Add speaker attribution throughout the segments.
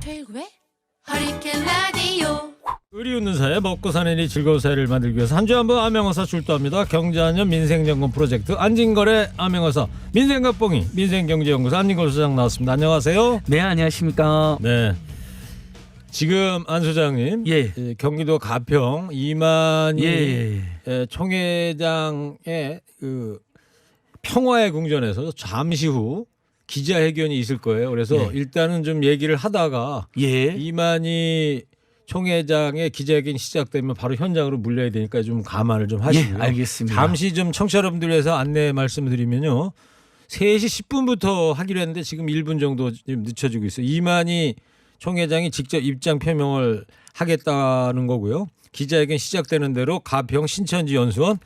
Speaker 1: 최일구의 허리케인 라디오.
Speaker 2: 의리 웃는 사회, 먹고 사는 일이 즐거운 사회를 만들기 위해서 한 주에 한 번 암행어사 출두합니다. 경제안전 민생점검 프로젝트 안진걸의 암행어사 민생갑봉이 민생경제연구소 안진걸 소장 나왔습니다. 안녕하세요.
Speaker 3: 네, 안녕하십니까.
Speaker 2: 네, 지금 안 소장님,
Speaker 3: 예.
Speaker 2: 경기도 가평 이만희
Speaker 3: 예.
Speaker 2: 총회장의 그 평화의 궁전에서 잠시 후 기자회견이 있을 거예요. 그래서
Speaker 3: 예.
Speaker 2: 일단은 좀 얘기를 하다가
Speaker 3: 예.
Speaker 2: 이만희 총회장의 기자회견이 시작되면 바로 현장으로 물려야 되니까 좀 감안을 좀 하시고요.
Speaker 3: 예, 알겠습니다.
Speaker 2: 잠시 좀 청취자 여러분들 위해서 안내 말씀드리면요. 3시 10분부터 하기로 했는데 지금 1분 정도 좀 늦춰지고 있어요. 이만희 총회장이 직접 입장 표명을 하겠다는 거고요. 기자회견 시작되는 대로 가평 신천지 연수원,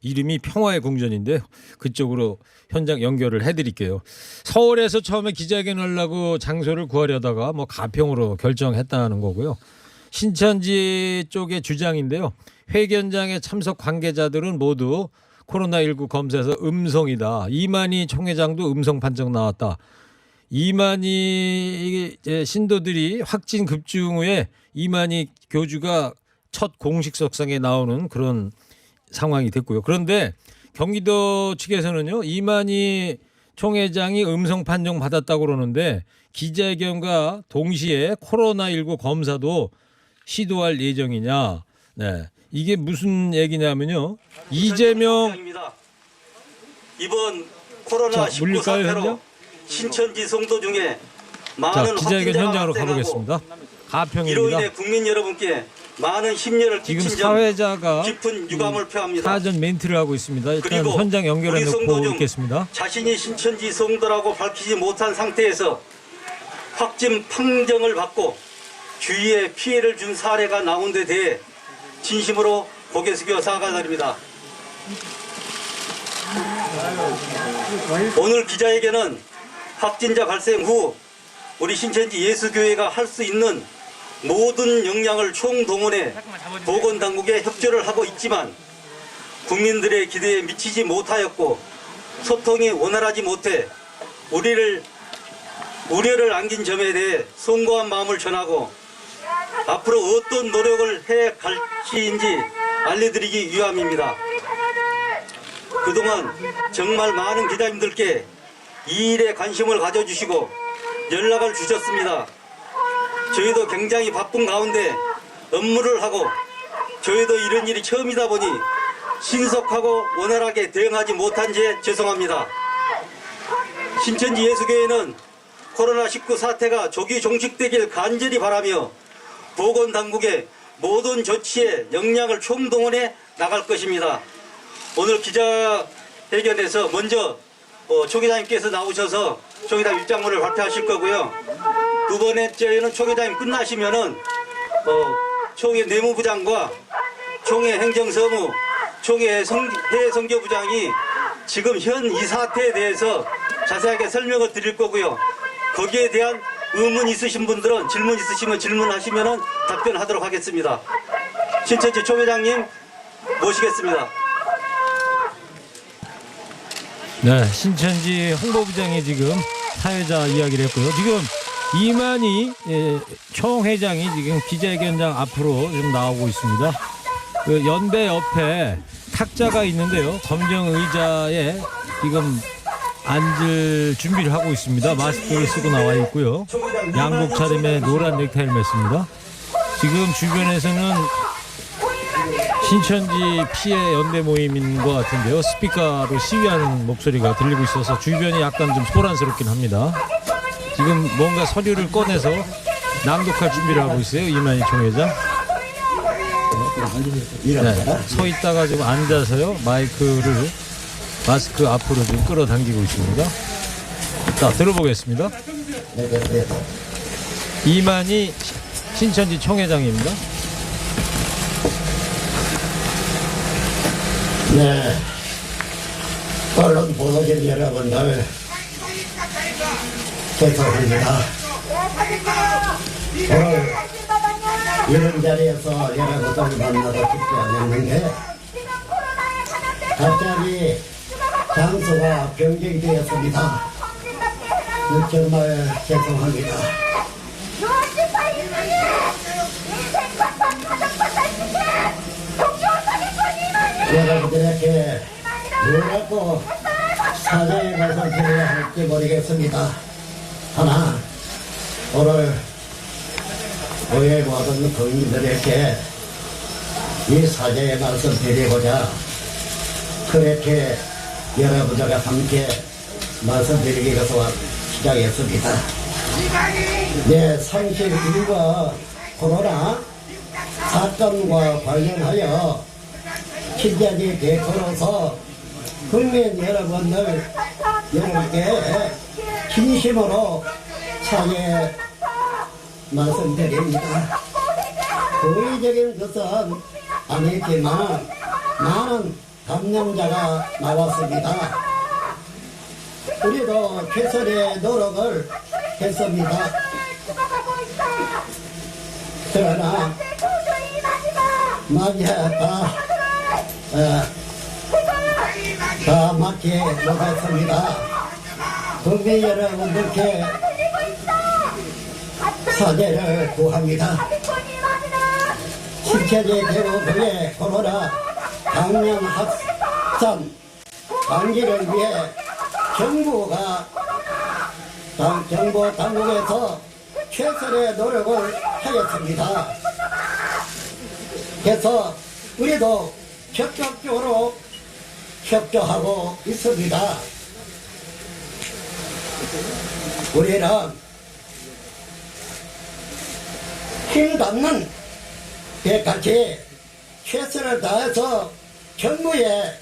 Speaker 2: 이름이 평화의 궁전인데 그쪽으로 현장 연결을 해드릴게요. 서울에서 처음에 기자회견 하려고 장소를 구하려다가 뭐 가평으로 결정했다는 거고요. 신천지 쪽의 주장인데요. 회견장에 참석 관계자들은 모두 코로나19 검사에서 음성이다. 이만희 총회장도 음성 판정 나왔다. 이만희 신도들이 확진 급증 후에 이만희 교주가 첫 공식 석상에 나오는 그런 상황이 됐고요. 그런데 경기도 측에서는요, 이만희 총회장이 음성 판정 받았다고 그러는데 기자회견과 동시에 코로나19 검사도 시도할 예정이냐. 네, 이게 무슨 얘기냐면요. 이재명
Speaker 4: 이번 코로나19 사태로 신천지 성도 중에 많은
Speaker 2: 기자회견 현장으로 가보겠습니다.
Speaker 4: 이로
Speaker 2: 가평입니다.
Speaker 4: 인해 국민 여러분께 많은 심려를
Speaker 2: 지금
Speaker 4: 끼친
Speaker 2: 사회자가
Speaker 4: 점 깊은 유감을 표합니다.
Speaker 2: 사전 멘트를 하고 있습니다. 일단
Speaker 4: 그리고
Speaker 2: 현장 연결해
Speaker 4: 우리
Speaker 2: 놓고
Speaker 4: 성도 중
Speaker 2: 있겠습니다.
Speaker 4: 자신이 신천지 성도라고 밝히지 못한 상태에서 확진 판정을 받고 주위에 피해를 준 사례가 나온 데 대해 진심으로 고개 숙여 사과드립니다. 오늘 기자회견은 확진자 발생 후 우리 신천지 예수교회가 할 수 있는 모든 역량을 총동원해 보건당국에 협조를 하고 있지만 국민들의 기대에 미치지 못하였고 소통이 원활하지 못해 우려를 안긴 점에 대해 송구한 마음을 전하고 앞으로 어떤 노력을 해 갈지인지 알려드리기 위함입니다. 그동안 정말 많은 기자님들께 이 일에 관심을 가져주시고 연락을 주셨습니다. 저희도 굉장히 바쁜 가운데 업무를 하고 저희도 이런 일이 처음이다 보니 신속하고 원활하게 대응하지 못한 제 죄송합니다. 신천지 예수교회는 코로나19 사태가 조기 종식되길 간절히 바라며 보건당국의 모든 조치에 역량을 총동원해 나갈 것입니다. 오늘 기자회견에서 먼저 총회장님께서 나오셔서 총회장 입장문을 발표하실 거고요. 두 번째는 총회장님 끝나시면은 총회 내무부장과 총회 행정서무, 총회 해외선교부장이 지금 현 이 사태에 대해서 자세하게 설명을 드릴 거고요. 거기에 대한 의문 있으신 분들은 질문 있으시면 질문하시면은 답변하도록 하겠습니다. 신천지 총회장님 모시겠습니다.
Speaker 2: 네, 신천지 홍보부장이 지금 사회자 이야기를 했고요. 지금 이만희 총회장이 지금 기자회견장 앞으로 좀 나오고 있습니다. 그 연배 옆에 탁자가 있는데요. 검정 의자에 지금 앉을 준비를 하고 있습니다. 마스크를 쓰고 나와 있고요. 양복 차림에 노란 넥타이를 맸습니다. 지금 주변에서는 신천지 피해 연대 모임인 것 같은데요. 스피커로 시위하는 목소리가 들리고 있어서 주변이 약간 좀 소란스럽긴 합니다. 지금 뭔가 서류를 꺼내서 낭독할 준비를 하고 있어요. 이만희 총회장. 네, 서 있다가 지금 앉아서요. 마이크를 마스크 앞으로 좀 끌어당기고 있습니다. 자, 들어보겠습니다. 이만희 신천지 총회장입니다.
Speaker 5: 네, 언론 보도진 여러분들 죄송합니다. 오늘 이런 자리에서 여러분들 만나서 싶지 않았는데 갑자기 장소가 변경이 되었습니다. 정말 죄송합니다. 여러분들에게 뭐라고 사죄의 말씀 드려야 할지 모르겠습니다. 하나, 오늘 교회 모든 국민들에게 이 사죄의 말씀 드리고자 그렇게 여러분들과 함께 말씀드리기 위해서 시작했습니다. 네, 상실 일과 코로나 사건과 관련하여 신자지 대표로서 국민 여러분께 진심으로 사죄 말씀드립니다. 고의적인 것은 아니지만 많은 감염자가 나왔습니다. 우리도 최선의 노력을 했습니다. 그러나 다 맞지 못했습니다. 국민 여러분들께 사죄를 구합니다. 신체제 대우부의 코로나 감염 확산 방지를 위해 정부 당국에서 최선의 노력을 하였습니다. 그래서 우리도 적극적으로 협조하고 있습니다. 우리는 힘닿는 데까지 최선을 다해서 정부의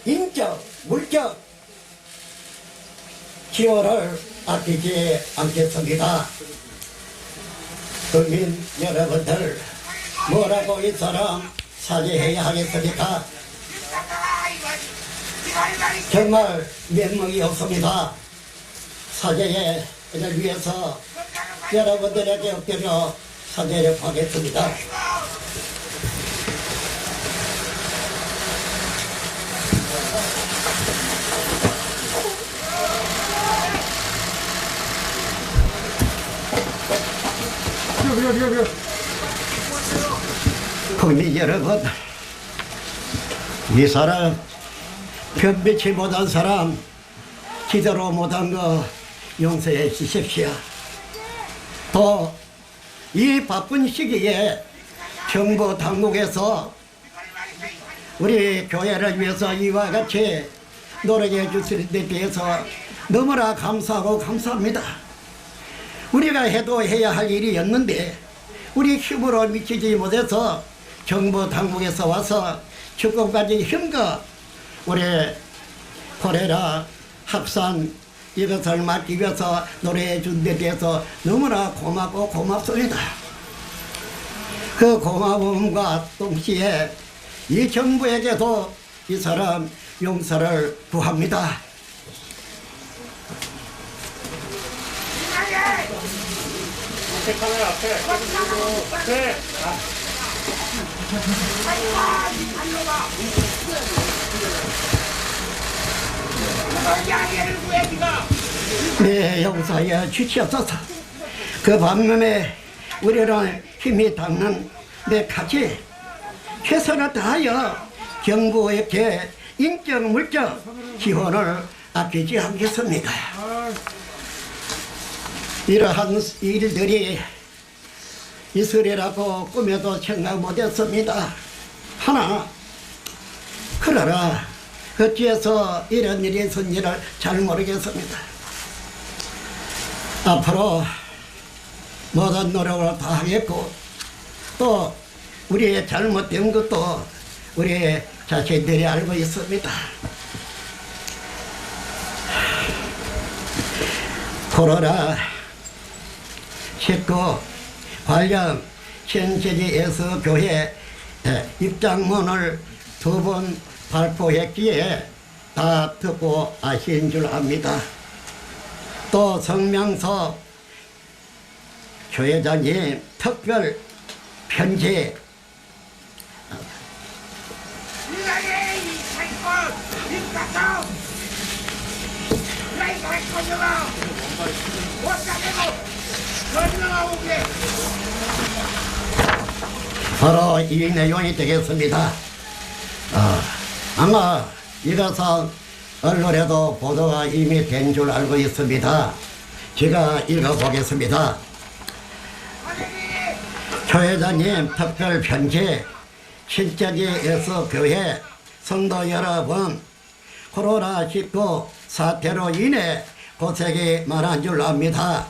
Speaker 5: 인적, 물적 지원을 아끼지 않겠습니다. 국민 여러분들, 뭐라고 이 사람 사죄해야 하겠습니까? 정말 면목이 없습니다. 사죄를 위해서 여러분들에게 엎드려 사죄를 하겠습니다. 국민 여러분, 이 사람 변비치 못한 사람 기도로 못한 거 용서해 주십시오. 또 이 바쁜 시기에 정부 당국에서 우리 교회를 위해서 이와 같이 노력해 주시는 데 대해서 너무나 감사하고 감사합니다. 우리가 해도 해야 할 일이었는데 우리 힘으로 미치지 못해서 정부 당국에서 와서 주권까지 힘과 우리 코레라 확산 이것을 막기 위해서 노래해 준 데 대해서 너무나 고맙고 고맙습니다. 그 고마움과 동시에 이 정부에게도 이 사람 용서를 구합니다.
Speaker 6: 카메라 앞에.
Speaker 5: 네, 용서해 주시옵소서. 그 반면에 우리는 힘이 닿는 데 같이 최선을 다하여 정부에게 인적, 물적 지원을 아끼지 않겠습니다. 이러한 일들이 있으리라고 꿈에도 생각 못했습니다. 하나, 그러나 어찌해서 이런 일이 있었는지를 잘 모르겠습니다. 앞으로 모든 노력을 다하겠고 또 우리의 잘못된 것도 우리 자신들이 알고 있습니다. 코로나 19 관련 신천지 예수교회 입장문을 2번 발표했기에 다 듣고 아신 줄 압니다. 또 성명서 교회장님 특별 편지 바로 이 내용이 되겠습니다. 아마 이것은 언론에도 보도가 이미 된 줄 알고 있습니다. 제가 읽어보겠습니다. 조 회장님 특별 편지. 신천지 예수교회 성도 여러분, 코로나19 사태로 인해 고생이 많은 줄 압니다.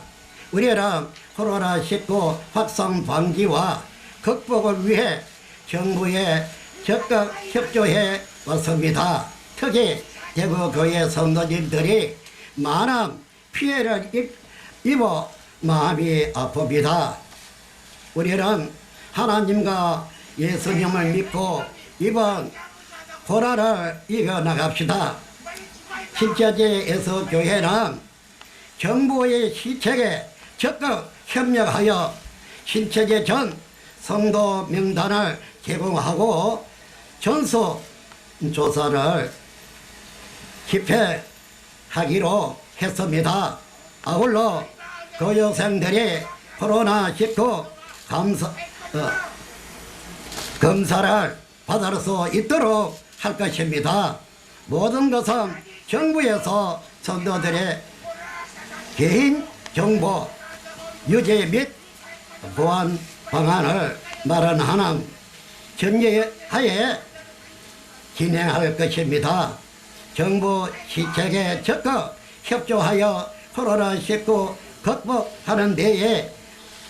Speaker 5: 우리는 코로나19 확산 방지와 극복을 위해 정부에 적극 협조해 왔습니다. 특히 대구교회 성도님들이 많은 피해를 입어 마음이 아픕니다. 우리는 하나님과 예수님을 믿고 이번 코로나를 이겨나갑시다. 신천지 예수교회는 정부의 시책에 적극 협력하여 신천지 전 성도 명단을 제공하고 전수 조사를 집행하기로 했습니다. 아울러 교육생들이 코로나19 검사를 받을 수 있도록 할 것입니다. 모든 것은 정부에서 성도들의 개인 정보 유지 및 보안 방안을 마련하는 전제하에 진행할 것입니다. 정부 시책에 적극 협조하여 코로나19 극복하는 데에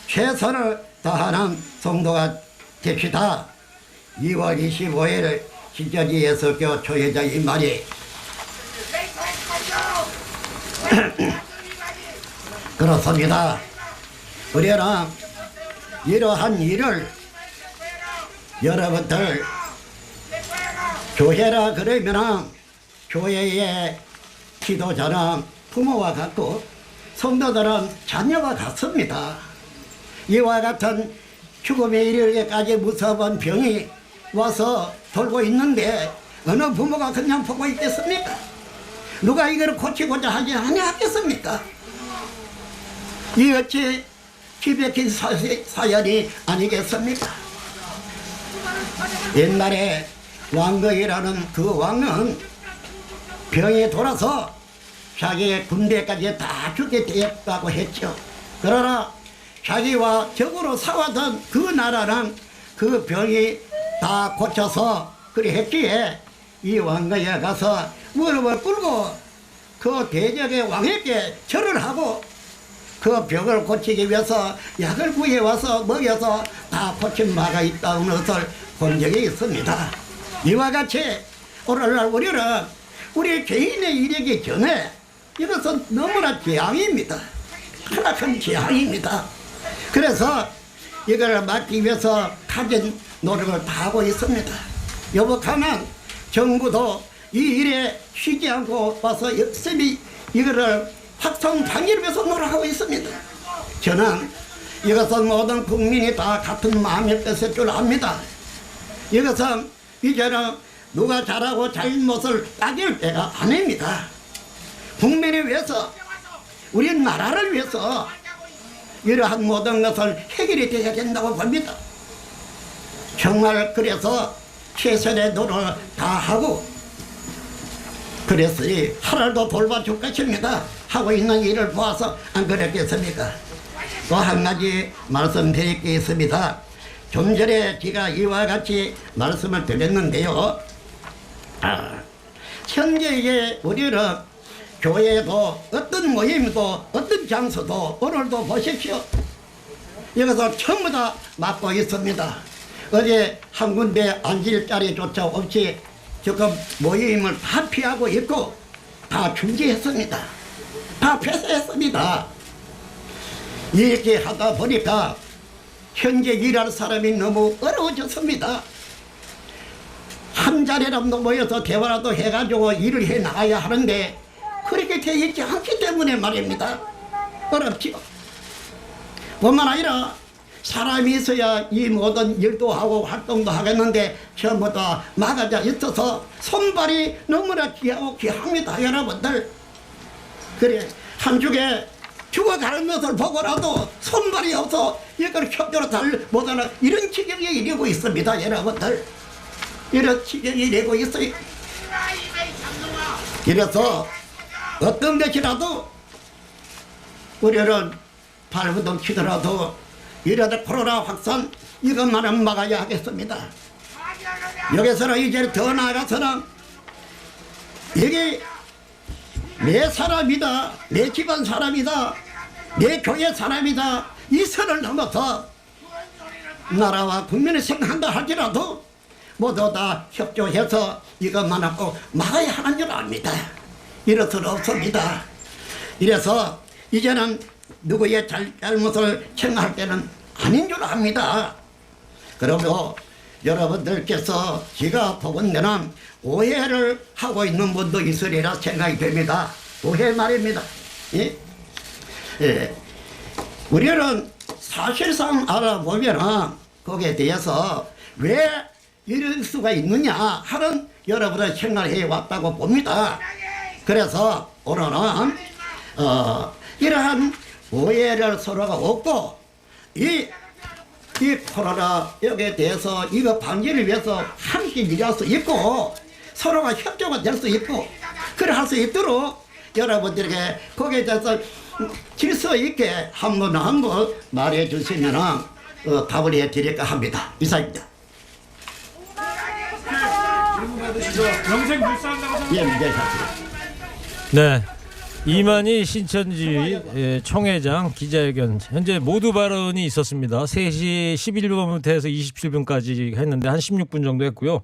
Speaker 5: 최선을 다하는 성도가 됩시다. 2월 25일 신천지 예수교 초회장 이 말이 그렇습니다. 우리는 이러한 일을 여러분들 교회라 그러면은 교회의 지도자는 부모와 같고 성도들은 자녀와 같습니다. 이와 같은 죽음에 이르기까지 무서운 병이 와서 돌고 있는데 어느 부모가 그냥 보고 있겠습니까? 누가 이걸 고치고자 하지 아니하겠습니까? 이 어찌 기백힌 사연이 아니겠습니까? 옛날에 왕거이라는 그 왕은 병이 돌아서 자기의 군대까지 다 죽게 되었다고 했죠. 그러나 자기와 적으로 싸웠던 그 나라는 그 병이 다 고쳐서 그리 했기에 이 왕가에 가서 무릎을 꿇고 그 대적의 왕에게 절을 하고 그 병을 고치기 위해서 약을 구해와서 먹여서 다 고친 바가 있다는 것을 본 적이 있습니다. 이와 같이 오늘날 우리는 우리 개인의 일이기 전에 이것은 너무나 재앙입니다. 크나큰 재앙입니다. 그래서 이걸 막기 위해서 가진 노력을 다 하고 있습니다. 여복하면 정부도 이 일에 쉬지 않고 와서 열심히 이거를 확산 방지를 위해서 노력하고 있습니다. 저는 이것은 모든 국민이 다 같은 마음일 것일 줄 압니다. 이것은 이제는 누가 잘하고 잘못을 따질 때가 아닙니다. 국민을 위해서 우리 나라를 위해서 이러한 모든 것을 해결이 되어야 된다고 봅니다. 정말 그래서 최선의 노력을 다하고 그랬으니 하늘도 돌봐줄 것입니다. 하고 있는 일을 보아서 안 그랬겠습니까? 또 한 가지 말씀드릴 게 있습니다. 좀 전에 제가 이와 같이 말씀을 드렸는데요. 현재 우리는 교회도 어떤 모임도 어떤 장소도 오늘도 보십시오. 여기서 전부 다 맡고 있습니다. 어제 한 군데 앉을 자리조차 없이 지금 모임을 다 피하고 있고 다 중지했습니다. 다 폐쇄했습니다. 이렇게 하다 보니까 현재 일할 사람이 너무 어려워졌습니다. 한 자리라도 모여서 대화라도 해가지고 일을 해 나가야 하는데 그렇게 되어 있지 않기 때문에 말입니다. 어렵지요. 뿐만 아니라 사람이 있어야 이 모든 일도 하고 활동도 하겠는데 전부 다 막아져 있어서 손발이 너무나 귀하고 귀합니다. 여러분들. 그래 한 주에 죽어가는 것을 보고라도 손발이 없어 이걸 협조로 잘 못하는 이런 지경에 이르고 있습니다. 여러분들. 이런 지경에 이르고 있어요. 이래서 어떤 것이라도 우리는 발부둥 치더라도 이러다 코로나 확산 이것만은 막아야 하겠습니다. 여기서는 이제 더 나아가서는 이게 내 사람이다, 내 집안 사람이다, 내 교회 사람이다, 이 선을 넘어서 나라와 국민을 생각한다 할지라도 모두 다 협조해서 이것만은 꼭 막아야 하는 줄 압니다. 이럴 수는 없습니다. 이래서 이제는 누구의 잘못을 생각할 때는 아닌 줄 압니다. 그리고 여러분들께서 제가 보건대는 오해를 하고 있는 분도 있으리라 생각이 됩니다. 오해 말입니다. 예? 예. 우리는 사실상 알아보면은 거기에 대해서 왜 이럴 수가 있느냐 하는 여러분의 생각을 해왔다고 봅니다. 그래서 오늘은 이러한 오해를 서로가 없고 이 코로나 여기에 대해서 이거 방지를 위해서 함께 일할 수 있고 서로가 협조가 될 수 있고 그래 할 수 있도록 여러분들에게 거기에 대해서 질서 있게 한 번 한 번 말해 주시면 답을 해드릴까 합니다. 이상입니다.
Speaker 6: 영생 불사한다고
Speaker 5: 예, 네,
Speaker 2: 네. 이만희 신천지 총회장 기자회견 현재 모두 발언이 있었습니다. 3시 11분부터 해서 27분까지 했는데 한 16분 정도 했고요.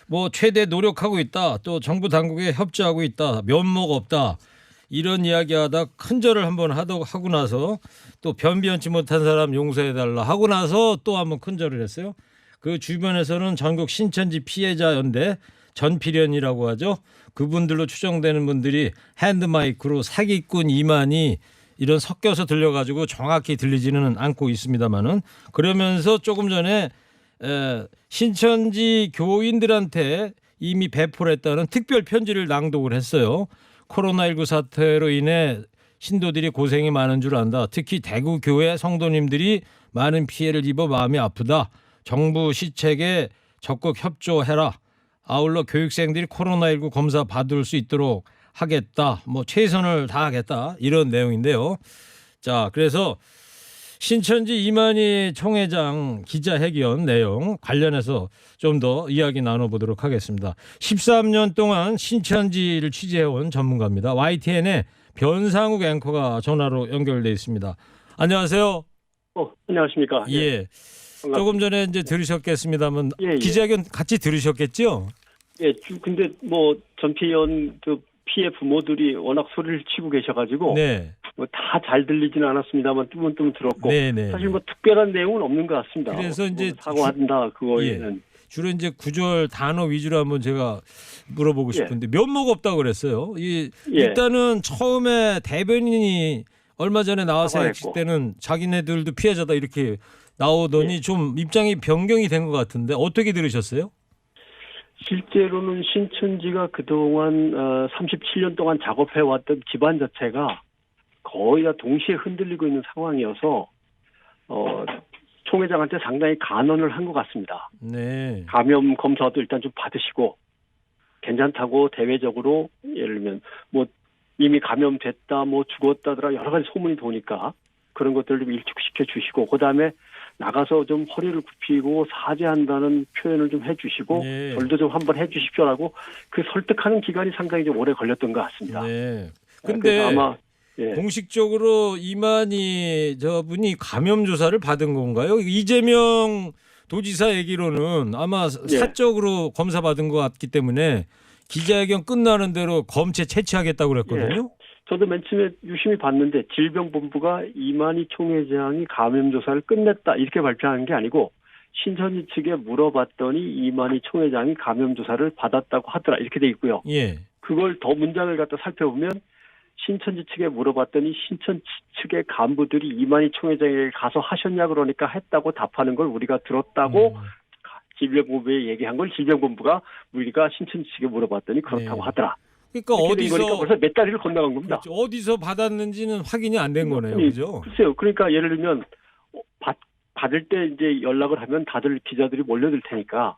Speaker 2: 뭐 최대 노력하고 있다. 또 정부 당국에 협조하고 있다. 면목 없다. 이런 이야기하다 큰절을 한번 하고 나서 또 변비연치 못한 사람 용서해달라 하고 나서 또 한번 큰절을 했어요. 그 주변에서는 전국 신천지 피해자 연대 전필연이라고 하죠. 그분들로 추정되는 분들이 핸드마이크로 사기꾼 이만희 이런 섞여서 들려가지고 정확히 들리지는 않고 있습니다만은 그러면서 조금 전에 신천지 교인들한테 이미 배포를 했다는 특별 편지를 낭독을 했어요. 코로나19 사태로 인해 신도들이 고생이 많은 줄 안다. 특히 대구 교회 성도님들이 많은 피해를 입어 마음이 아프다. 정부 시책에 적극 협조해라. 아울러 교육생들이 코로나19 검사 받을 수 있도록 하겠다. 뭐 최선을 다하겠다. 이런 내용인데요. 자, 그래서 신천지 이만희 총회장 기자회견 내용 관련해서 좀 더 이야기 나눠보도록 하겠습니다. 13년 동안 신천지를 취재해온 전문가입니다. YTN의 변상욱 앵커가 전화로 연결돼 있습니다. 안녕하세요.
Speaker 7: 안녕하십니까.
Speaker 2: 예. 조금 전에 이제 들으셨겠습니다만
Speaker 7: 예.
Speaker 2: 기자회견 같이 들으셨겠죠?
Speaker 7: 예, 근데 뭐 전피연 그 피해 부모들이 워낙 소리를 치고 계셔가지고
Speaker 2: 네.
Speaker 7: 뭐 다 잘 들리지는 않았습니다만 뜨문뜨문 들었고
Speaker 2: 네네.
Speaker 7: 사실 뭐 특별한 내용은 없는 것 같습니다.
Speaker 2: 그래서 이제
Speaker 7: 뭐 사과한다 그거에는
Speaker 2: 주로 이제 구절 단어 위주로 한번 제가 물어보고 싶은데 면목 없다고 그랬어요. 일단은 처음에 대변인이 얼마 전에 나와서 했을 때는 자기네들도 피해자다 이렇게 나오더니 좀 입장이 변경이 된 것 같은데 어떻게 들으셨어요?
Speaker 7: 실제로는 신천지가 그동안 37년 동안 작업해왔던 기반 자체가 거의 다 동시에 흔들리고 있는 상황이어서 총회장한테 상당히 간언을 한 것 같습니다.
Speaker 2: 네.
Speaker 7: 감염 검사도 일단 좀 받으시고 괜찮다고 대외적으로 예를 들면 뭐 이미 감염됐다 뭐 죽었다더라 여러 가지 소문이 도니까 그런 것들을 좀 일축시켜 주시고 그다음에 나가서 좀 허리를 굽히고 사죄한다는 표현을 좀 해주시고
Speaker 2: 네.
Speaker 7: 절도 좀 한번 해주십시오라고 그 설득하는 기간이 상당히 좀 오래 걸렸던 것 같습니다.
Speaker 2: 네. 근데
Speaker 7: 그래서 아마
Speaker 2: 공식적으로 이만희 저분이 감염 조사를 받은 건가요? 이재명 도지사 얘기로는 아마 사적으로 검사 받은 것 같기 때문에 기자회견 끝나는 대로 검체 채취하겠다고 그랬거든요.
Speaker 7: 저도 맨 처음에 유심히 봤는데 질병본부가 이만희 총회장이 감염 조사를 끝냈다 이렇게 발표하는 게 아니고 신천지 측에 물어봤더니 이만희 총회장이 감염 조사를 받았다고 하더라 이렇게 돼 있고요.
Speaker 2: 예.
Speaker 7: 그걸 더 문장을 갖다 살펴보면 신천지 측에 물어봤더니 신천지 측의 간부들이 이만희 총회장에게 가서 하셨냐 그러니까 했다고 답하는 걸 우리가 들었다고 질병본부에 얘기한 걸 질병본부가 우리가 신천지 측에 물어봤더니 그렇다고 하더라.
Speaker 2: 그러니까 어디서
Speaker 7: 벌써 몇 다리를 건너간 겁니다.
Speaker 2: 그렇죠. 어디서 받았는지는 확인이 안 된 거네요, 그죠?
Speaker 7: 글쎄요. 그러니까 예를 들면 받을 때 이제 연락을 하면 다들 기자들이 몰려들 테니까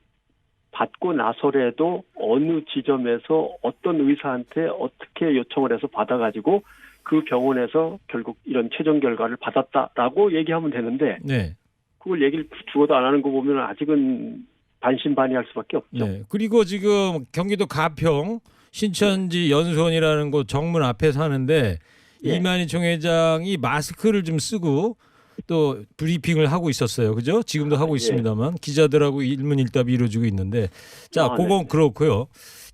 Speaker 7: 받고 나서라도 어느 지점에서 어떤 의사한테 어떻게 요청을 해서 받아가지고 그 병원에서 결국 이런 최종 결과를 받았다라고 얘기하면 되는데
Speaker 2: 네.
Speaker 7: 그걸 얘기를 죽어도 안 하는 거 보면 아직은 반신반의할 수밖에 없죠.
Speaker 2: 네. 그리고 지금 경기도 가평 신천지 연수원이라는 곳 정문 앞에서 하는데
Speaker 7: 예.
Speaker 2: 이만희 총회장이 마스크를 좀 쓰고 또 브리핑을 하고 있었어요. 그죠? 지금도 하고
Speaker 7: 예.
Speaker 2: 있습니다만 기자들하고 일문일답이 이루어지고 있는데 자, 그건
Speaker 7: 네.
Speaker 2: 그렇고요.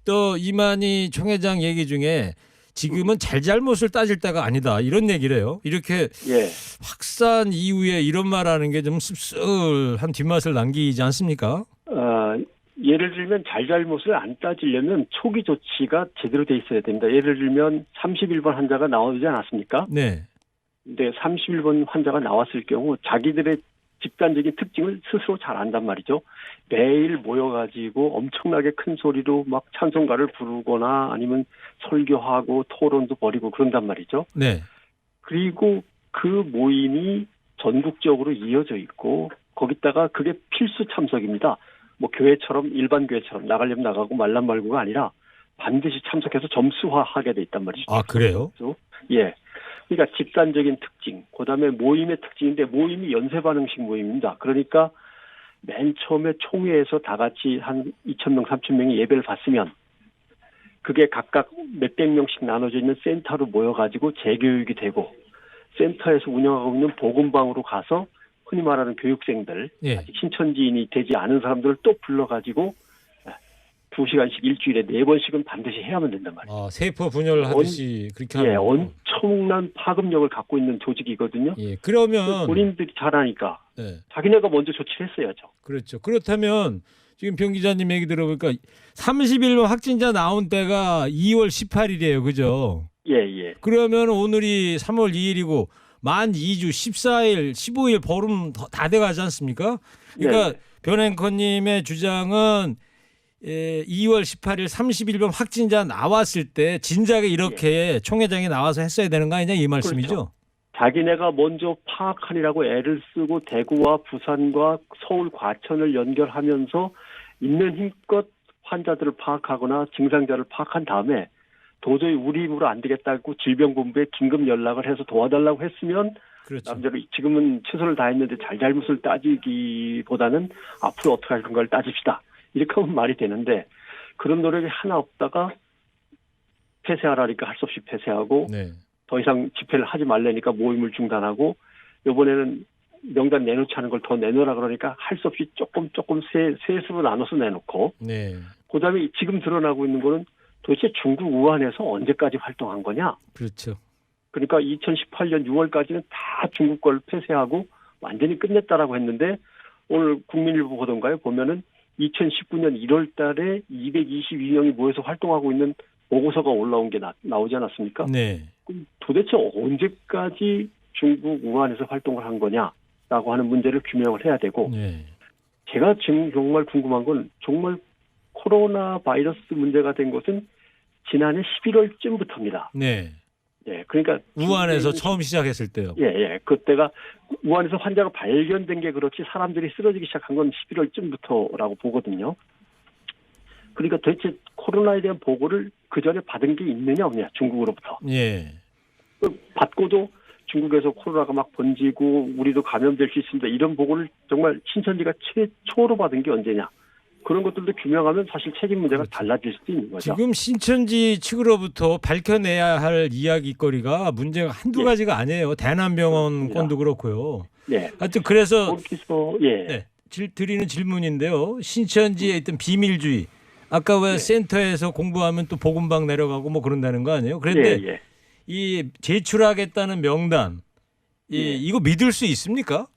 Speaker 2: 또 이만희 총회장 얘기 중에 지금은 잘잘못을 따질 때가 아니다 이런 얘기를 해요. 이렇게
Speaker 7: 예.
Speaker 2: 확산 이후에 이런 말하는 게 좀 씁쓸한 뒷맛을 남기지 않습니까?
Speaker 7: 예를 들면 잘잘못을 안 따지려면 초기 조치가 제대로 돼 있어야 됩니다. 예를 들면 31번 환자가 나오지 않았습니까?
Speaker 2: 네.
Speaker 7: 근데 31번 환자가 나왔을 경우 자기들의 집단적인 특징을 스스로 잘 안단 말이죠. 매일 모여가지고 엄청나게 큰 소리로 막 찬송가를 부르거나 아니면 설교하고 토론도 벌이고 그런단 말이죠.
Speaker 2: 네.
Speaker 7: 그리고 그 모임이 전국적으로 이어져 있고 거기다가 그게 필수 참석입니다. 뭐 교회처럼 일반 교회처럼 나가려면 나가고 말란 말고가 아니라 반드시 참석해서 점수화하게 돼 있단 말이죠.
Speaker 2: 아, 그래요?
Speaker 7: 예. 그러니까 집단적인 특징, 그다음에 모임의 특징인데 모임이 연쇄 반응식 모임입니다. 그러니까 맨 처음에 총회에서 다 같이 한 2,000명, 3,000명이 예배를 받으면 그게 각각 몇백 명씩 나눠져 있는 센터로 모여가지고 재교육이 되고 센터에서 운영하고 있는 복음방으로 가서 흔히 말하는 교육생들,
Speaker 2: 예.
Speaker 7: 아직 신천지인이 되지 않은 사람들을 또 불러가지고 2시간씩 일주일에 4번씩은 반드시 해야만 된단 말이에요.
Speaker 2: 세포 분열 하듯이 그렇게 하는
Speaker 7: 예,
Speaker 2: 거.
Speaker 7: 엄청난 파급력을 갖고 있는 조직이거든요.
Speaker 2: 예. 그러면
Speaker 7: 본인들이 잘하니까
Speaker 2: 네.
Speaker 7: 자기네가 먼저 조치를 했어야죠.
Speaker 2: 그렇죠. 그렇다면 지금 병 기자님 얘기 들어보니까 30일 확진자 나온 때가 2월 18일이에요. 그죠?
Speaker 7: 예, 예.
Speaker 2: 그러면 오늘이 3월 2일이고 만 2주 14일 15일 보름 다 돼가지 않습니까? 그러니까
Speaker 7: 네.
Speaker 2: 변 앵커님의 주장은 2월 18일 31번 확진자 나왔을 때 진작에 이렇게 총회장이 나와서 했어야 되는 거 아니냐 이 말씀이죠?
Speaker 7: 그렇죠. 자기네가 먼저 파악하느라고 애를 쓰고 대구와 부산과 서울 과천을 연결하면서 있는 힘껏 환자들을 파악하거나 증상자를 파악한 다음에 도저히 우리 힘으로 안 되겠다고 질병본부에 긴급 연락을 해서 도와달라고 했으면
Speaker 2: 그렇죠.
Speaker 7: 남자로 지금은 최선을 다했는데 잘잘못을 따지기보다는 앞으로 어떻게 할 건가를 따집시다. 이렇게 하면 말이 되는데 그런 노력이 하나 없다가 폐쇄하라니까 할 수 없이 폐쇄하고
Speaker 2: 네.
Speaker 7: 더 이상 집회를 하지 말라니까 모임을 중단하고 이번에는 명단 내놓지 않은 걸 더 내놓으라 그러니까 할 수 없이 조금 셋으로 나눠서 내놓고
Speaker 2: 네.
Speaker 7: 그다음에 지금 드러나고 있는 거는 도대체 중국 우한에서 언제까지 활동한 거냐?
Speaker 2: 그렇죠.
Speaker 7: 그러니까 2018년 6월까지는 다 중국 걸 폐쇄하고 완전히 끝냈다라고 했는데 오늘 국민일보 보던가요? 보면은 2019년 1월 달에 222명이 모여서 활동하고 있는 보고서가 올라온 게 나오지 않았습니까?
Speaker 2: 네.
Speaker 7: 그럼 도대체 언제까지 중국 우한에서 활동을 한 거냐라고 하는 문제를 규명을 해야 되고
Speaker 2: 네.
Speaker 7: 제가 지금 정말 궁금한 건 정말 코로나 바이러스 문제가 된 것은 지난해 11월쯤부터입니다.
Speaker 2: 네.
Speaker 7: 예, 그러니까
Speaker 2: 우한에서 처음 시작했을 때요.
Speaker 7: 예, 그때가 우한에서 환자가 발견된 게 그렇지 사람들이 쓰러지기 시작한 건 11월쯤부터라고 보거든요. 그러니까 도대체 코로나에 대한 보고를 그 전에 받은 게 있느냐 없느냐 중국으로부터.
Speaker 2: 예.
Speaker 7: 받고도 중국에서 코로나가 막 번지고 우리도 감염될 수 있습니다. 이런 보고를 정말 신천지가 최초로 받은 게 언제냐. 그런 것들도 규명하면 사실 책임 문제가
Speaker 2: 그렇죠.
Speaker 7: 달라질 수도 있는 거죠.
Speaker 2: 지금 신천지 측으로부터 밝혀내야 할 이야기거리가 문제가 한두
Speaker 7: 예.
Speaker 2: 가지가 아니에요. 대남병원
Speaker 7: 그렇습니다.
Speaker 2: 건도 그렇고요.
Speaker 7: 예.
Speaker 2: 하여튼 그래서
Speaker 7: 거기서 예.
Speaker 2: 네, 드리는 질문인데요. 신천지에 있던 비밀주의. 아까 왜
Speaker 7: 네.
Speaker 2: 센터에서 공부하면 또 복음방 내려가고 뭐 그런다는 거 아니에요? 그런데
Speaker 7: 예.
Speaker 2: 이 제출하겠다는 명단
Speaker 7: 예.
Speaker 2: 이거 믿을 수 있습니까?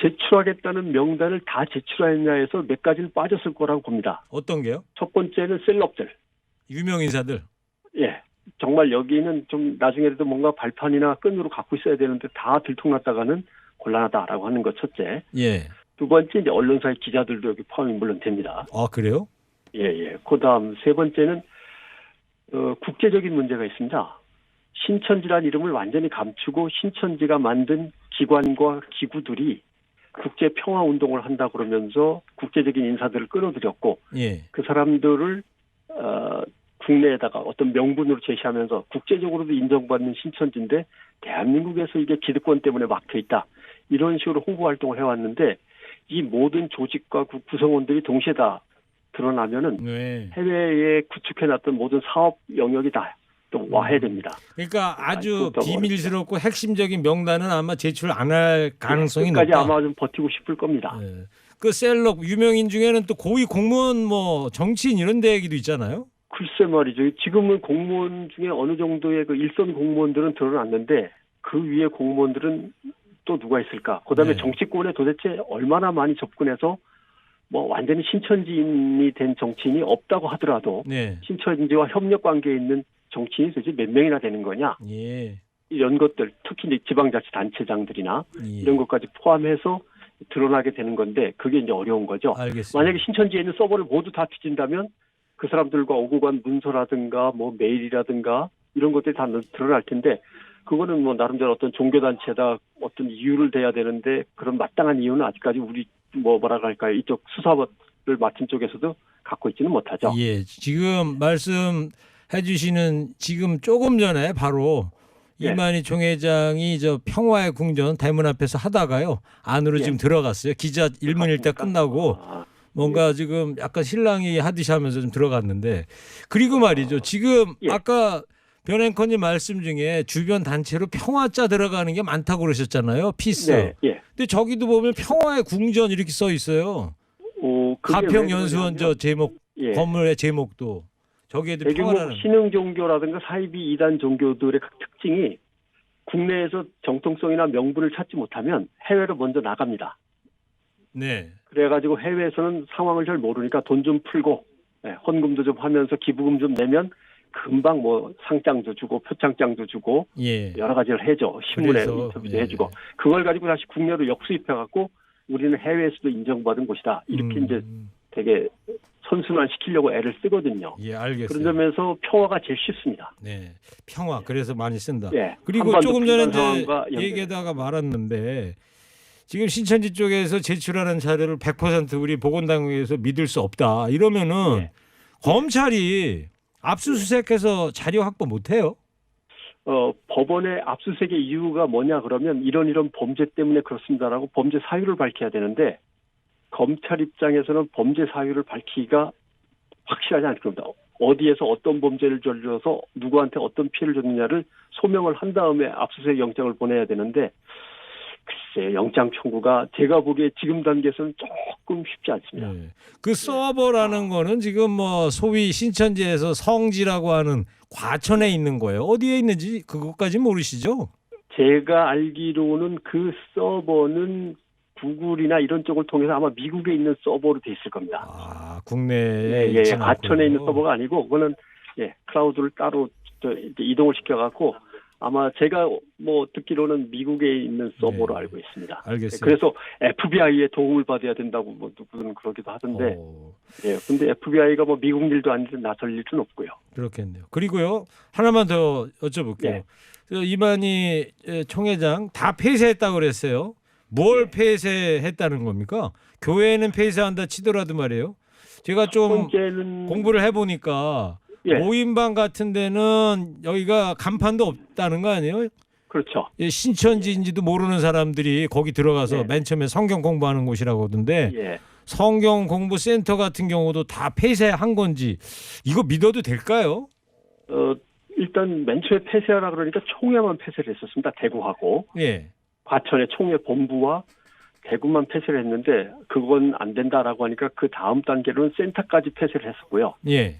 Speaker 7: 제출하겠다는 명단을 다 제출하느냐에서 몇 가지는 빠졌을 거라고 봅니다.
Speaker 2: 어떤 게요?
Speaker 7: 첫 번째는 셀럽들.
Speaker 2: 유명 인사들.
Speaker 7: 예. 정말 여기는 좀 나중에라도 뭔가 발판이나 끈으로 갖고 있어야 되는데 다 들통났다가는 곤란하다라고 하는 것 첫째.
Speaker 2: 예.
Speaker 7: 두 번째 이제 언론사의 기자들도 여기 포함이 물론 됩니다.
Speaker 2: 아 그래요?
Speaker 7: 예. 그다음 세 번째는 국제적인 문제가 있습니다. 신천지란 이름을 완전히 감추고 신천지가 만든 기관과 기구들이 국제 평화 운동을 한다 그러면서 국제적인 인사들을 끌어들였고
Speaker 2: 예.
Speaker 7: 그 사람들을 국내에다가 어떤 명분으로 제시하면서 국제적으로도 인정받는 신천지인데 대한민국에서 이게 기득권 때문에 막혀 있다. 이런 식으로 홍보 활동을 해왔는데 이 모든 조직과 구성원들이 동시에 다 드러나면은
Speaker 2: 네.
Speaker 7: 해외에 구축해놨던 모든 사업 영역이 다 또 와해됩니다.
Speaker 2: 그러니까 아주
Speaker 7: 또
Speaker 2: 비밀스럽고 핵심적인 명단은 아마 제출 안 할 가능성이
Speaker 7: 끝까지
Speaker 2: 높다.
Speaker 7: 아마 좀 버티고 싶을 겁니다.
Speaker 2: 네. 그 셀럽 유명인 중에는 또 고위 공무원 뭐 정치인 이런 데 얘기도 있잖아요.
Speaker 7: 글쎄 말이죠. 지금은 공무원 중에 어느 정도의 그 일선 공무원들은 드러났는데 그 위에 공무원들은 또 누가 있을까? 그다음에
Speaker 2: 네.
Speaker 7: 정치권에 도대체 얼마나 많이 접근해서 뭐 완전히 신천지인이 된 정치인이 없다고 하더라도
Speaker 2: 네.
Speaker 7: 신천지와 협력 관계에 있는 정치인이 도대체 몇 명이나 되는 거냐?
Speaker 2: 예.
Speaker 7: 이런 것들 특히 이제 지방자치단체장들이나
Speaker 2: 예.
Speaker 7: 이런 것까지 포함해서 드러나게 되는 건데 그게 이제 어려운 거죠.
Speaker 2: 알겠습니다.
Speaker 7: 만약에 신천지에 있는 서버를 모두 다 뒤진다면 그 사람들과 오고 간 문서라든가 뭐 메일이라든가 이런 것들이 다 드러날 텐데 그거는 뭐 나름대로 어떤 종교단체다 어떤 이유를 대야 되는데 그런 마땅한 이유는 아직까지 우리 뭐라 할까요? 이쪽 수사를 맡은 쪽에서도 갖고 있지는 못하죠.
Speaker 2: 예. 지금 말씀해 주시는 지금 조금 전에 바로
Speaker 7: 예.
Speaker 2: 이만희 총회장이 저 평화의 궁전 대문 앞에서 하다가요. 안으로
Speaker 7: 예.
Speaker 2: 지금 들어갔어요. 기자 일문일답 끝나고 뭔가 지금 약간 신랑이 하듯이 하면서 좀 들어갔는데 그리고 말이죠. 지금
Speaker 7: 예.
Speaker 2: 아까 변 앵커님 말씀 중에 주변 단체로 평화자 들어가는 게 많다고 그러셨잖아요. 피스.
Speaker 7: 네, 예.
Speaker 2: 근데 저기도 보면 평화의 궁전 이렇게 써 있어요.
Speaker 7: 그게
Speaker 2: 가평
Speaker 7: 왜
Speaker 2: 연수원
Speaker 7: 그러냐면,
Speaker 2: 저 제목
Speaker 7: 예.
Speaker 2: 건물의 제목도 저기에도
Speaker 7: 대규모
Speaker 2: 평화라는.
Speaker 7: 신흥 종교라든가 사이비 이단 종교들의 특징이 국내에서 정통성이나 명분을 찾지 못하면 해외로 먼저 나갑니다.
Speaker 2: 네.
Speaker 7: 그래가지고 해외에서는 상황을 잘 모르니까 돈 좀 풀고 헌금도 좀 하면서 기부금 좀 내면 금방 뭐 상장도 주고 표창장도 주고
Speaker 2: 예.
Speaker 7: 여러 가지를 해줘. 신문에
Speaker 2: 그래서,
Speaker 7: 인터뷰도
Speaker 2: 예.
Speaker 7: 해주고 그걸 가지고 다시 국내로 역수입해갖고 우리는 해외에서도 인정받은 곳이다. 이렇게 이제 되게 선순환시키려고 애를 쓰거든요.
Speaker 2: 예, 알겠어요.
Speaker 7: 그런 점에서 평화가 제일 쉽습니다.
Speaker 2: 네. 평화 그래서 많이 쓴다.
Speaker 7: 예.
Speaker 2: 그리고
Speaker 7: 한반도
Speaker 2: 조금 전에
Speaker 7: 분단
Speaker 2: 이제
Speaker 7: 상황과 연결.
Speaker 2: 얘기하다가 말았는데 지금 신천지 쪽에서 제출하는 자료를 100% 우리 보건당국에서 믿을 수 없다. 이러면은
Speaker 7: 예.
Speaker 2: 검찰이 압수수색해서 자료 확보 못 해요?
Speaker 7: 법원의 압수수색의 이유가 뭐냐 그러면 이런 범죄 때문에 그렇습니다라고 범죄 사유를 밝혀야 되는데 검찰 입장에서는 범죄 사유를 밝히기가 확실하지 않을 겁니다. 어디에서 어떤 범죄를 저질러서 누구한테 어떤 피해를 줬느냐를 소명을 한 다음에 압수수색 영장을 보내야 되는데 글쎄 영장 청구가 제가 보기에 지금 단계에서는 조금 쉽지 않습니다.
Speaker 2: 네. 그 서버라는 거는 지금 뭐 소위 신천지에서 성지라고 하는 과천에 있는 거예요. 어디에 있는지 그것까지 모르시죠?
Speaker 7: 제가 알기로는 그 서버는 구글이나 이런 쪽을 통해서 아마 미국에 있는 서버로 돼 있을 겁니다.
Speaker 2: 아, 국내에
Speaker 7: 예,
Speaker 2: 있지는
Speaker 7: 과천에
Speaker 2: 않고요.
Speaker 7: 있는 서버가 아니고 그거는 클라우드를 따로 이제 이동을 시켜갖고 아마 제가 뭐 듣기로는 미국에 있는 서버로
Speaker 2: 네.
Speaker 7: 알고 있습니다.
Speaker 2: 알겠어요.
Speaker 7: 그래서 FBI의 도움을 받아야 된다고 뭐 누구는 그러기도 하던데,
Speaker 2: 어,
Speaker 7: 근데 FBI가 뭐 미국 일도 아닌데 나설 일은 없고요.
Speaker 2: 그렇겠네요. 그리고요 하나만 더 여쭤볼게요.
Speaker 7: 예.
Speaker 2: 이만희 총회장 다 폐쇄했다고 그랬어요. 뭘 폐쇄했다는 겁니까? 교회는 폐쇄한다 치더라도 말이에요. 제가 좀
Speaker 7: 번째는
Speaker 2: 공부를 해보니까
Speaker 7: 예.
Speaker 2: 모임방 같은 데는 여기가 간판도 없다는 거 아니에요?
Speaker 7: 그렇죠.
Speaker 2: 신천지인지도 모르는 사람들이 거기 들어가서
Speaker 7: 네.
Speaker 2: 맨 처음에 성경 공부하는 곳이라고 하던데
Speaker 7: 예.
Speaker 2: 성경 공부 센터 같은 경우도 다 폐쇄한 건지 이거 믿어도 될까요?
Speaker 7: 일단 맨 처음에 폐쇄하라 그러니까 총회만 폐쇄를 했었습니다. 대구하고
Speaker 2: 예.
Speaker 7: 과천의 총회 본부와 대구만 폐쇄를 했는데 그건 안 된다라고 하니까 그 다음 단계로는 센터까지 폐쇄를 했었고요.
Speaker 2: 예.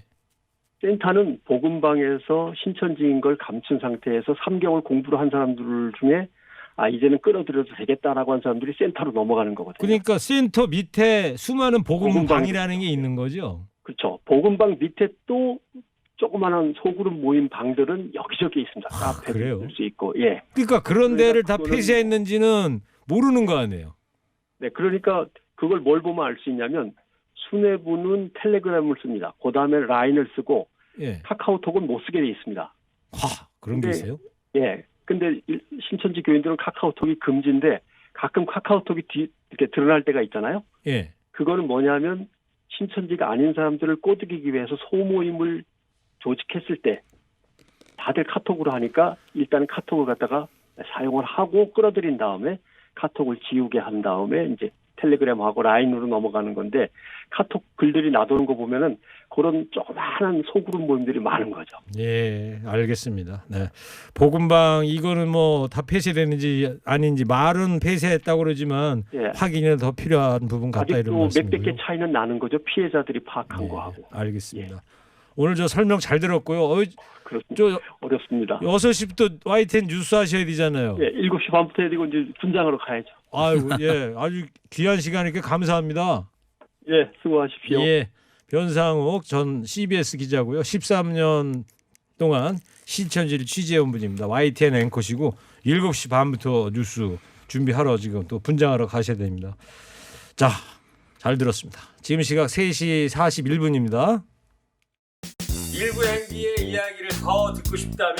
Speaker 7: 센터는 복음방에서 신천지인 걸 감춘 상태에서 3개월 공부를 한 사람들 중에 이제는 끌어들여도 되겠다라고 한 사람들이 센터로 넘어가는 거거든요.
Speaker 2: 그러니까 센터 밑에 수많은 복음방이라는 게 있는 거죠.
Speaker 7: 그렇죠. 복음방 밑에 또 조그마한 소그룹 모임 방들은 여기저기 있습니다. 카페도
Speaker 2: 그래요?
Speaker 7: 있을 수 있고, 예.
Speaker 2: 그러니까 그런 데를 다
Speaker 7: 그거는-
Speaker 2: 폐쇄했는지는 모르는 거 아니에요.
Speaker 7: 네, 그러니까 그걸 뭘 보면 알 수 있냐면 수뇌부는 텔레그램을 씁니다. 그 다음에 라인을 쓰고
Speaker 2: 예.
Speaker 7: 카카오톡은 못 쓰게 돼 있습니다.
Speaker 2: 그런 게
Speaker 7: 근데-
Speaker 2: 있어요?
Speaker 7: 예. 근데 신천지 교인들은 카카오톡이 금지인데 가끔 카카오톡이 이렇게 드러날 때가 있잖아요.
Speaker 2: 예.
Speaker 7: 그거는 뭐냐면 신천지가 아닌 사람들을 꼬드기기 위해서 소모임을 조직했을 때 다들 카톡으로 하니까 일단은 카톡을 갖다가 사용을 하고 끌어들인 다음에 카톡을 지우게 한 다음에 이제 텔레그램하고 라인으로 넘어가는 건데 카톡 글들이 나도는 거 보면은 그런 조그마한 소그룹 모임들이 많은 거죠.
Speaker 2: 예, 알겠습니다. 네. 복음방 이거는 뭐 다 폐쇄됐는지 아닌지 말은 폐쇄했다고 그러지만
Speaker 7: 예.
Speaker 2: 확인이 더 필요한 부분 같다 이런
Speaker 7: 아직도
Speaker 2: 말씀이고요.
Speaker 7: 몇백 개 차이는 나는 거죠. 피해자들이 파악한
Speaker 2: 네,
Speaker 7: 거하고.
Speaker 2: 알겠습니다. 오늘 저 설명 잘 들었고요.
Speaker 7: 그렇습니다.
Speaker 2: 저
Speaker 7: 어렵습니다.
Speaker 2: 6시부터 YTN 뉴스 하셔야 되잖아요.
Speaker 7: 예, 7시 반부터 해야 되고 이제 분장하러 가야죠.
Speaker 2: 아유, 예. 아주 귀한 시간이니까 감사합니다.
Speaker 7: 예, 수고하십시오.
Speaker 2: 예. 변상욱 전 CBS 기자고요. 13년 동안 신천지를 취재해온 분입니다. YTN 앵커시고 7시 반부터 뉴스 준비하러 지금 또 분장하러 가셔야 됩니다. 자, 잘 들었습니다. 지금 시각 3시 41분입니다. 일부 행기의 이야기를 더 듣고 싶다면